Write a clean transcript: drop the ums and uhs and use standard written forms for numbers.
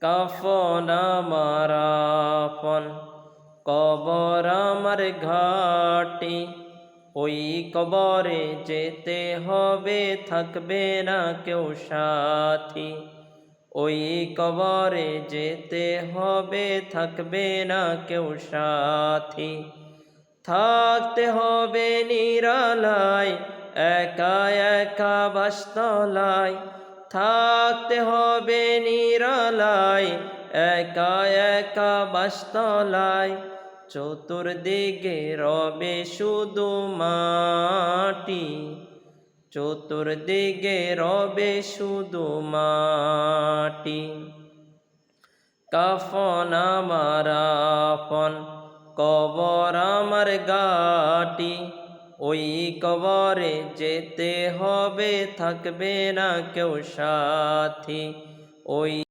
কাফন আমার আপন, কবর আমার ঘাটি। ওই কবরে যেতে হবে, থাকবে না কেউ সাথী। ওই কবরে যেতে হবে, থাকবে না কেউ সাথী। থাকতে হবে নিরালায়, একা একা বাসতলায়। থাকতে হবে নিরালায়, একা একা বাসতলায়। চতুর্দিকে রবে শুধু মাটি, চতুর্দিকে রবে শুধু মাটি। কাফন আমার আপন, কবর আমার ঘাটি। ওই কবরে যেতে হবে, থাকবে না কেউ সাথী। ওই